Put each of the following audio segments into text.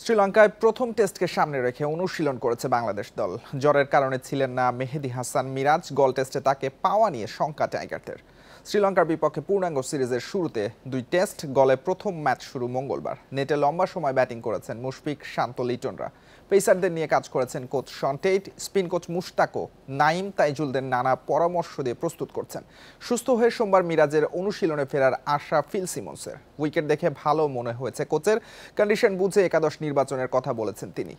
শ্রীলঙ্কায় প্রথম টেস্টকে সামনে রেখে অনুশীলন করেছে বাংলাদেশ দল। জ্বরের কারণে ছিলেন না মেহেদী হাসান মিরাজ। গল টেস্টে তাকে পাওয়া নিয়ে শঙ্কা টাইগারদের। শ্রীলঙ্কার বিপক্ষে পূর্ণাঙ্গ সিরিজের শুরুতে 2 টেস্ট, গলে প্রথম ম্যাচ শুরু মঙ্গলবার। নেটে লম্বা সময় ব্যাটিং করেছেন মুশফিক, শান্ত, লিটনরা। পেসারদের নিয়ে কাজ করেছেন coach Shaun Tait. Spin coach মুশতাকও নাইম, তাইজুলদের নানা পরামর্শ দিয়ে প্রস্তুত করছেন। সুস্থ হয়ে সোমবার মিরাজের অনুশীলনে ফেরার আশা ফিল সিমন্সের। উইকেট দেখে ভালো মনে হয়েছে কোচের। কন্ডিশন বুঝে একাদশ নির্বাচনের কথা বলেছেন তিনি।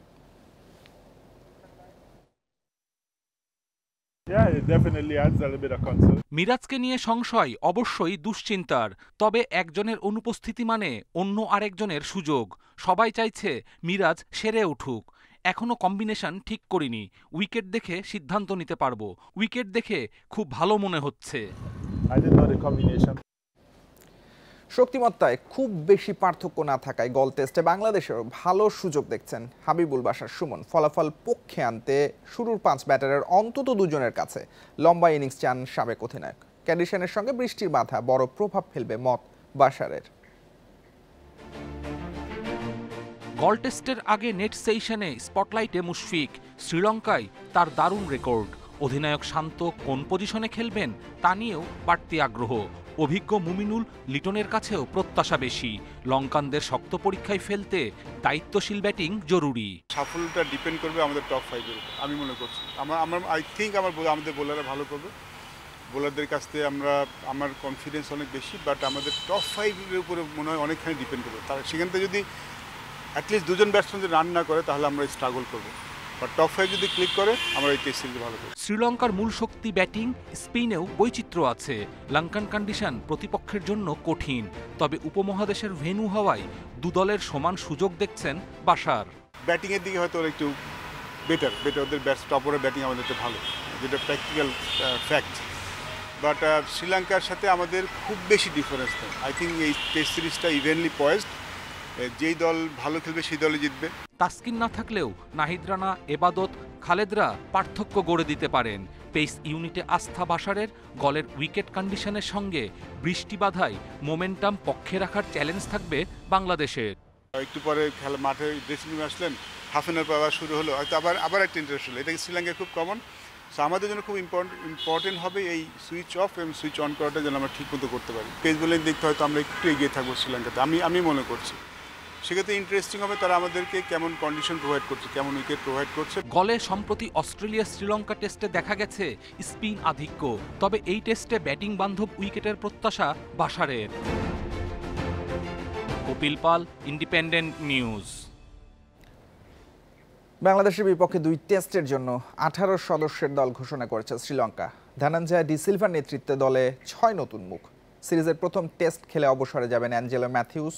মিরাজকে নিয়ে সংশয় অবশ্যই দুশ্চিন্তার, তবে একজনের অনুপস্থিতি মানে অন্য আরেকজনের সুযোগ। সবাই চাইছে মিরাজ সেরে উঠুক। এখনো কম্বিনেশন ঠিক করিনি, উইকেট দেখে সিদ্ধান্ত নিতে পারবো। উইকেট দেখে খুব ভালো মনে হচ্ছে। শক্তিমত্তায় খুব বেশি পার্থক্য না থাকায় গল টেস্টে বাংলাদেশের ভালো সুযোগ দেখছেন হাবিবুল বাশার সুমন। ফলাফল পক্ষে আনতে শুরুর 5 ব্যাটারের অন্তত 2 জনের কাছে লম্বা ইনিংস চান সাবেক অধিনায়ক। কন্ডিশনের সঙ্গে বৃষ্টির বাধা বড় প্রভাব ফেলবে মত বাশারের। গল টেস্টের আগে নেট সেশনে স্পটলাইটে মুশফিক। শ্রীলঙ্কায় তার দারুণ রেকর্ড। অধিনায়ক শান্ত কোন পজিশনে খেলবেন তা নিয়েও বাড়তি আগ্রহ। অভিজ্ঞ মুমিনুল, লিটনের কাছেও প্রত্যাশা বেশি। লঙ্কানদের শক্ত পরীক্ষায় ফেলতে দায়িত্বশীল ব্যাটিং জরুরি। সাফল্যটা ডিপেন্ড করবে আমাদের টপ 5 এর উপর, আমি মনে করছি। আই থিঙ্ক আমাদের বোলাররা ভালো করবে। বোলারদের কাছ থেকে আমার কনফিডেন্স অনেক বেশি, বাট আমাদের টপ 5 এর উপরে মনে হয় অনেকখানি ডিপেন্ড করবে। তার সেখান থেকে যদি অ্যাটলিস্ট 2 জন ব্যাটসম্যান যদি রান না করে তাহলে আমরা স্ট্রাগল করবো। বাট টপ 5 যদি ক্লিক করে আমরা এই টেস্ট সিরিজ ভালো করব। শ্রীলঙ্কার মূল শক্তি ব্যাটিং, স্পিনেও বৈচিত্র্য আছে। লঙ্কান কন্ডিশন প্রতিপক্ষের জন্য কঠিন, তবে উপমহাদেশের ভেন্যু হওয়ায় 2 দলের সমান সুযোগ দেখছেন বাশার। ব্যাটিংয়ের দিকে হয়তো একটু বেটার ওদের টপরের ব্যাটিং আমাদের ভালো, যেটা প্র্যাকটিক্যাল ফ্যাক্ট। বাট শ্রীলঙ্কার সাথে আমাদের খুব বেশি ডিফারেন্স নেই। আই থিঙ্ক এই টেস্ট সিরিজটা ইভেনলি পয়েজড। যেই দল ভালো খেলবে সেই দলই জিতবে। তাসকিন না থাকলেও নাহিদ রানা, এবাদত, খালেদরা পার্থক্য গড়ে দিতে পারেন। পেস ইউনিটে আস্থা বাশারের। গলের উইকেট কন্ডিশনের সঙ্গে বৃষ্টি বাধায় মোমেন্টাম পক্ষে রাখার চ্যালেঞ্জ থাকবে বাংলাদেশের। একটু পরে খেলা মাঠে ড্রেসিং রুমে আসলেন, হাফ অ্যান আওয়ার পর আবার শুরু হলো, হয়তো আবার একটা ইন্টারেস্ট হলো। এটা শ্রীলঙ্কায় খুব কমন। সো আমাদের জন্য খুব ইম্পর্টেন্ট হবে এই সুইচ অফ এবং সুইচ অন করাটা যেন আমরা ঠিক মতো করতে পারি। পেস বোলিং দেখতে হয়তো আমরা একটু এগিয়ে থাকবো শ্রীলঙ্কাতে, আমি মনে করছি। সেক্ষেত্রে ইন্টারেস্টিং হবে তারা আমাদেরকে কেমন কন্ডিশন প্রোভাইড করছে, কেমন উইকেট প্রোভাইড করছে। গলে সম্প্রতি অস্ট্রেলিয়া শ্রীলঙ্কা টেস্টে দেখা গেছে স্পিন আধিক্য, তবে এই টেস্টে ব্যাটিং বান্ধব উইকেটের প্রত্যাশা বাশারের। কপিল পাল, ইন্ডিপেন্ডেন্ট নিউজ। বাংলাদেশের বিপক্ষে 2 টেস্টের জন্য 18 সদস্যের দল ঘোষণা করেছে শ্রীলঙ্কা। ধনঞ্জয় ডি সিলভার নেতৃত্বে দলে 6 নতুন মুখ। সিরিজের প্রথম টেস্ট খেলে অবসরে যাবেন অ্যাঞ্জেলো ম্যাথিউস।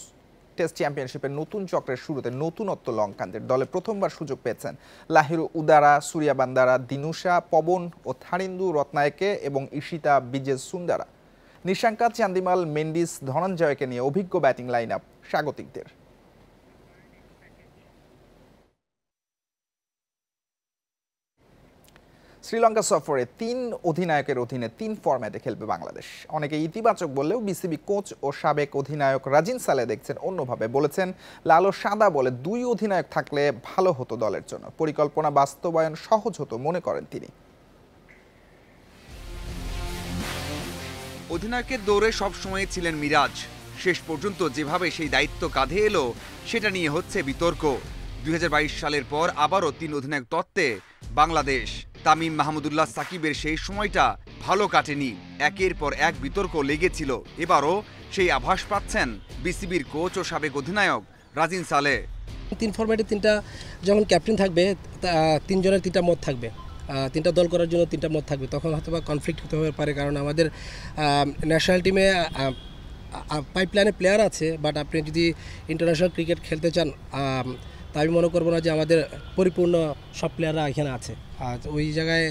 টেস্ট চ্যাম্পিয়নশিপের নতুন চক্রের শুরুতে নতুনত্ব লঙ্কানদের। দলে প্রথমবার সুযোগ পেয়েছেন লাহিরু উদারা, সুরিয়া বান্দারা, দিনুশা, পবন ও থারিন্দু রত্নায়কে এবং ইশিতা বিজেস সুন্দারা। নিশাঙ্কা, চান্দিমাল, মেন্ডিস, ধনঞ্জয়কে নিয়ে অভিজ্ঞ ব্যাটিং লাইন আপ স্বাগতিকদের। শ্রীলঙ্কা সফরে 3 অধিনায়কের অধীনে 3 ফরম্যাটে খেলবে বাংলাদেশ। অনেকে ইতিবাচক বললেও বিসিবি কোচ ও সাবেক অধিনায়ক রাজিন সালে দেখছেন অন্যভাবে। বলেছেন লালো সাদা বলে 2 অধিনায়ক থাকলে ভালো হতো দলের জন্য, পরিকল্পনা বাস্তবায়ন সহজ হতো মনে করেন তিনি। অধিনায়কের দৌড়ে সবসময় ছিলেন মিরাজ। শেষ পর্যন্ত যেভাবে সেই দায়িত্ব কাঁধে এলো সেটা নিয়ে হচ্ছে বিতর্ক। 2022 সালের পর আবারও 3 অধিনায়ক তত্ত্বে বাংলাদেশ। তামিম, মাহমুদুল্লাহ, সাকিবের সেই সময়টা ভালো কাটেনি। একের পর এক বিতর্ক লেগেছিল। এবারও সেই আভাস পাচ্ছেন বিসিবির কোচ ও সাবেক অধিনায়ক রাজিন সালে। 3 ফরম্যাটে 3টা যখন ক্যাপ্টেন থাকবে, 3 জনের 3টা মত থাকবে। 3টা দল করার জন্য 3টা মত থাকবে। তখন হয়তো বা কনফ্লিক্ট হতে পারে, কারণ আমাদের ন্যাশনাল টিমে পাইপলাইনে প্লেয়ার আছে। বাট আপনি যদি ইন্টারন্যাশনাল ক্রিকেট খেলতে চান, তা আমি মনে করবো না যে আমাদের পরিপূর্ণ সব প্লেয়াররা এখানে আছে। আর ওই জায়গায়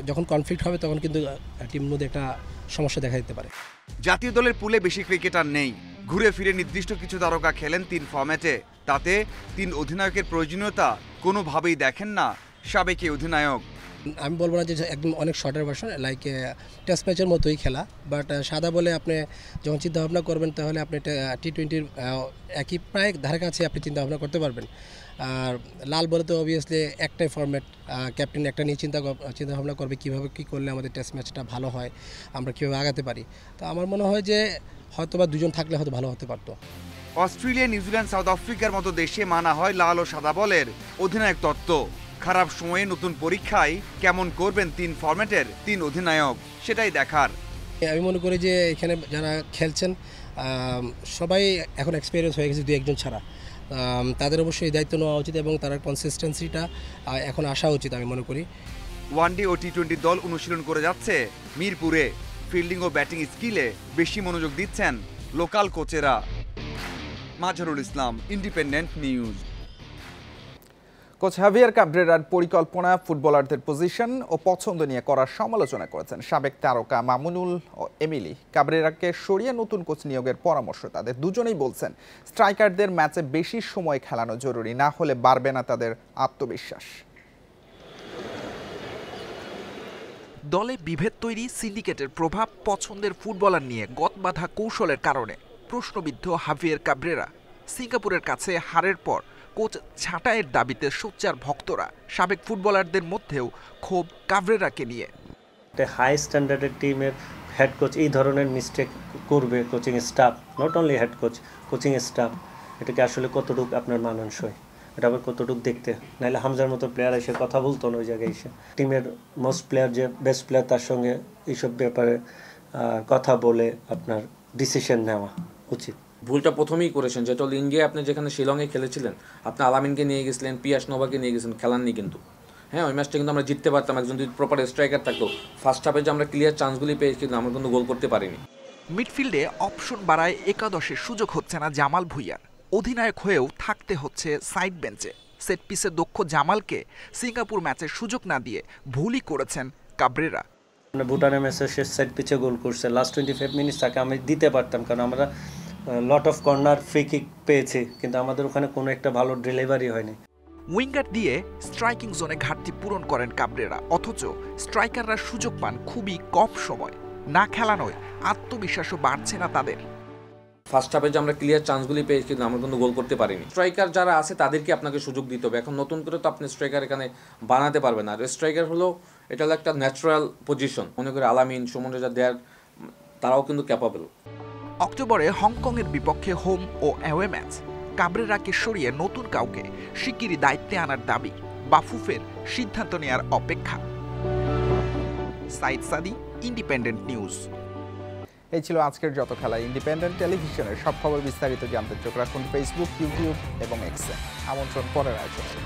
যখন কনফ্লিক্ট হবে তখন কিন্তু টিমের মধ্যে একটা সমস্যা দেখা দিতে পারে। জাতীয় দলের পুলে বেশি ক্রিকেটার নেই। ঘুরে ফিরে নির্দিষ্ট কিছু তারকা খেলেন 3 ফরম্যাটে। তাতে 3 অধিনায়কের প্রয়োজনীয়তা কোনোভাবেই দেখেন না সাবেক অধিনায়ক। আমি বলবো না যে একদম অনেক শর্টের ভার্সন, লাইক টেস্ট ম্যাচের মতোই খেলা। বাট সাদা বলে আপনি যখন চিন্তাভাবনা করবেন তাহলে আপনি T20 একই প্রায় ধারে কাছে আপনি চিন্তাভাবনা করতে পারবেন। আর লাল বলে তো অবভিয়াসলি একটাই ফরম্যাট, ক্যাপ্টেন একটা নিয়ে চিন্তা ভাবনা করবে কীভাবে কী করলে আমাদের টেস্ট ম্যাচটা ভালো হয়, আমরা কীভাবে আগাতে পারি। তো আমার মনে হয় যে হয়তো বা দুজন থাকলে হয়তো ভালো হতে পারতো। অস্ট্রেলিয়া, নিউজিল্যান্ড, সাউথ আফ্রিকার মতো দেশে মানা হয় লাল ও সাদা বলের অধিনায়ক তত্ত্ব। খারাপ সময়ে নতুন পরীক্ষায় কেমন করবেন 3 ফরম্যাটের 3 অধিনায়ক, সেটাই দেখার। আমি মনে করি যে এখানে যারা খেলছেন সবাই এখন এক্সপিরিয়েন্স হয়ে গেছে, 2-1 জন ছাড়া। তাদের অবশ্যই দায়িত্ব নেওয়া উচিত এবং তার কনসিস্টেন্সিটা এখন আসা উচিত আমি মনে করি। ওয়ানডে ও টি-20 দল অনুশীলন করে যাচ্ছে মিরপুরে। ফিল্ডিং ও ব্যাটিং স্কিলে বেশি মনোযোগ দিচ্ছেন local কোচেরা। Mazharul Islam, independent news. Coach হাভিয়ার কাব্রেরার পরিকল্পনা, ফুটবলারদের পজিশন ও পছন্দ নিয়ে করার সমালোচনা করেছেন সাবেক তারকা মামুনুল ও এমিলি। কাব্রেরাকে সরিয়ে নতুন কোচ নিয়োগের পরামর্শ তাদের। দুজনেই বলছেন স্ট্রাইকারদের ম্যাচে বেশি সময় খেলানো জরুরি, না হলে বাড়বে না তাদের আত্মবিশ্বাস। দলে বিভেদ তৈরি, সিন্ডিকেটের প্রভাব, পছন্দের ফুটবলার নিয়ে গতবাঁধা কৌশলের কারণে প্রশ্নবিদ্ধ হাভিয়ার কাব্রেরা। সিঙ্গাপুরের কাছে হারের পর কোচ ছাঁটাইয়ের দাবিতে সোচ্চার ভক্তরা। সাবেক ফুটবলারদের মধ্যেও ক্ষোভ কাব্রেরাকে নিয়ে। হাই স্ট্যান্ডার্ডের টিমের হেড কোচ এই ধরনের মিস্টেক করবে, coaching staff, not only head coach, coaching staff, এটাকে আসলে কতটুকু আপনার মানানসই, এটা আবার কতটুকু দেখতে। নাহলে হামজার মতো প্লেয়ার এসে কথা বলতো না ওই জায়গায় এসে। টিমের মোস্ট প্লেয়ার যে বেস্ট প্লেয়ার তার সঙ্গে এইসব ব্যাপারে কথা বলে আপনার ডিসিশন নেওয়া উচিত। ভুলটা প্রথমেই করেছেন, যেটা হল ইন্ডিয়া আপনি যেখানে শিলংয়ে খেলেছিলেন, আপনি আলামিনকে নিয়ে গেছিলেন, পিয়াস নোভাকে নিয়ে গেছিলেন, খেলাননি কিন্তু। হ্যাঁ, ওই ম্যাচটা কিন্তু আমরা জিততে পারতাম একজন যদি প্রপার স্ট্রাইকার থাকতো। ফার্স্ট হাফে যে আমরা ক্লিয়ার চান্সগুলি পেয়েছি কিন্তু আমরা কিন্তু গোল করতে পারিনি। মিডফিল্ডে অপশন বাড়ায় একাদশের সুযোগ হচ্ছে না জামাল ভুঁইয়ার। অধিনায়ক হয়েও থাকতে হচ্ছে সাইড বেঞ্চে। সেট পিসে দক্ষ জামালকে সিঙ্গাপুর ম্যাচের সুযোগ না দিয়ে ভুলই করেছেন কাব্রেরা। ভুটানের ম্যাচে সে সেট পিচে গোল করছে, লাস্ট 25 মিনিটস তাকে আমি দিতে পারতাম, কারণ আমরা lot of corner free kick পেয়েছি, কিন্তু আমাদের ওখানে কোনো একটা ভালো ডেলিভারি হয়নি। উইঙ্গার দিয়ে স্ট্রাইকিং জোনে ঘাটতি পূরণ করেন কাব্রেরা, অথচ স্ট্রাইকাররা সুযোগ পান খুবই কম সময়। না খেলানোয় আত্মবিশ্বাসও বাড়ছে না তাদের। ফার্স্ট হাফে যে আমরা ক্লিয়ার চান্সগুলি পেয়েছি কিন্তু আমরা কিন্তু গোল করতে পারিনি। স্ট্রাইকার যারা আছে তাদেরকে আপনাকে সুযোগ দিতে হবে। এখন নতুন করে তো আপনি স্ট্রাইকার এখানে বানাতে পারবেন না। আর স্ট্রাইকার হলো এটা হলো একটা ন্যাচারাল পজিশন। মনে করে আলামিন, সুমন রেজা, দেয়ার, তারাও কিন্তু ক্যাপাবল। অক্টোবরে হংকংয়ের বিপক্ষে হোম ও অ্যাওয়ে ম্যাচ। কাব্রেরাকে সরিয়ে নতুন কাউকে শিগগিরই দায়িত্বে আনার দাবি। বাফুফের সিদ্ধান্ত নেয়ার অপেক্ষা। সাইদ সাদি, ইন্ডিপেন্ডেন্ট নিউজ। এই ছিল আজকের যত খেলা। ইন্ডিপেন্ডেন্ট টেলিভিশনের সব খবর বিস্তারিত জানতে চোখ রাখুন ফেসবুক, ইউটিউব এবং এক্সে। আমন্ত্রণ পরের আয়োজনে।